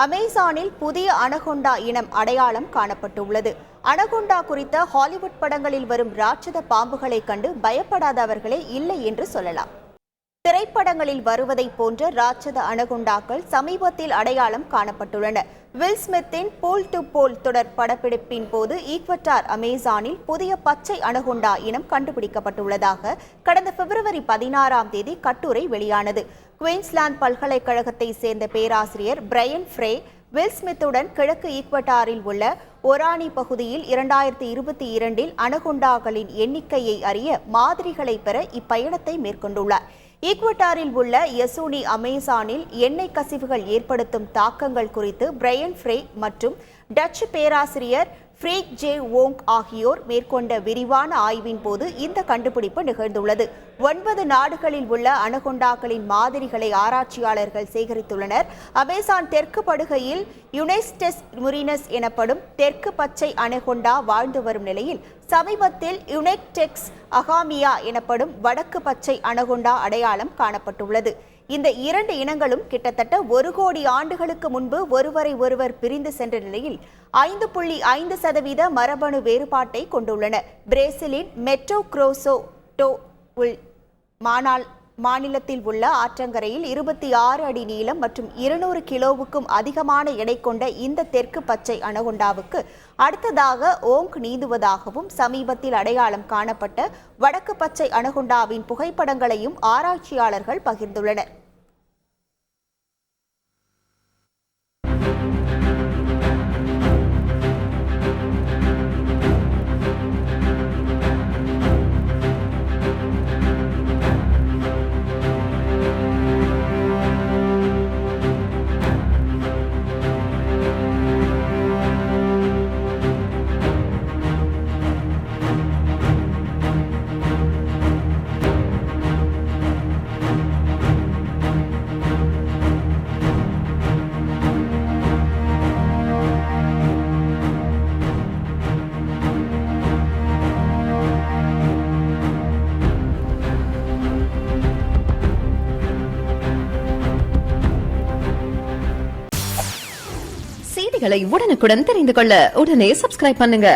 அமேசானில் புதிய அனகொண்டா இனம் அடையாளம் காணப்பட்டுள்ளது. அனகொண்டா குறித்த ஹாலிவுட் படங்களில் வரும் ராட்சத பாம்புகளை கண்டு பயப்படாதவர்களே இல்லை என்று சொல்லலாம். திரைப்படங்களில் வருவதை போன்ற ராட்சத அனகொண்டாக்கள் சமீபத்தில் அடையாளம் காணப்பட்டுள்ளன. வில் ஸ்மித்தின் போல் டு போல் தொடர் படப்பிடிப்பின் போது ஈக்வட்டார் அமேசானில் புதிய பச்சை அனகொண்டா இனம் கண்டுபிடிக்கப்பட்டுள்ளதாக கடந்த பிப்ரவரி 16ஆம் தேதி கட்டுரை வெளியானது. குயின்ஸ்லாந்து பல்கலைக்கழகத்தை சேர்ந்த பேராசிரியர் பிரையன் ஃப்ரே வில் ஸ்மித்துடன் கிழக்கு ஈக்வட்டாரில் உள்ள ஒரானி பகுதியில் 2022இல் அனகொண்டாக்களின் எண்ணிக்கையை அறிய மாதிரிகளை பெற இப்பயணத்தை மேற்கொண்டுள்ளார். ஈக்வட்டாரில் உள்ள யசூனி அமேசானில் எண்ணெய் கசிவுகள் ஏற்படுத்தும் தாக்கங்கள் குறித்து பிரையன் ஃப்ரே மற்றும் டச்சு பேராசிரியர் ஃப்ரீக் ஜே வோங் ஆகியோர் மேற்கொண்ட விரிவான ஆய்வின் போது இந்த கண்டுபிடிப்பு நிகழ்ந்துள்ளது. 9 நாடுகளில் உள்ள அனகொண்டாக்களின் மாதிரிகளை ஆராய்ச்சியாளர்கள் சேகரித்துள்ளனர். அமேசான் தெற்கு படுகையில் யுனைஸ்டெஸ் முரினஸ் எனப்படும் தெற்கு பச்சை அனகொண்டா வாழ்ந்து வரும் நிலையில் சமீபத்தில் யுனெக்டெக்ஸ் அகாமியா எனப்படும் வடக்கு பச்சை அனகொண்டா அடையாளம் காணப்பட்டுள்ளது. இந்த 2 இனங்களும் கிட்டத்தட்ட 1 கோடி ஆண்டுகளுக்கு முன்பு ஒருவரை ஒருவர் பிரிந்து சென்ற நிலையில் 5.5% மரபணு வேறுபாட்டை கொண்டுள்ளன. பிரேசிலின் மெட்டோ குரோசோ டோ மாநிலத்தில் உள்ள ஆற்றங்கரையில் 26 அடி நீளம் மற்றும் 200 கிலோவுக்கும் அதிகமான எடை கொண்ட இந்த தெற்கு பச்சை அனகொண்டாவுக்கு அடுத்ததாக ஓங் நீந்துவதாகவும் சமீபத்தில் அடையாளம் காணப்பட்ட வடக்கு பச்சை அனகொண்டாவின் புகைப்படங்களையும் ஆராய்ச்சியாளர்கள் பகிர்ந்துள்ளனர். செய்திகளை உடனுக்குடன் தெரிந்து கொள்ள உடனே சப்ஸ்கிரைப் பண்ணுங்க.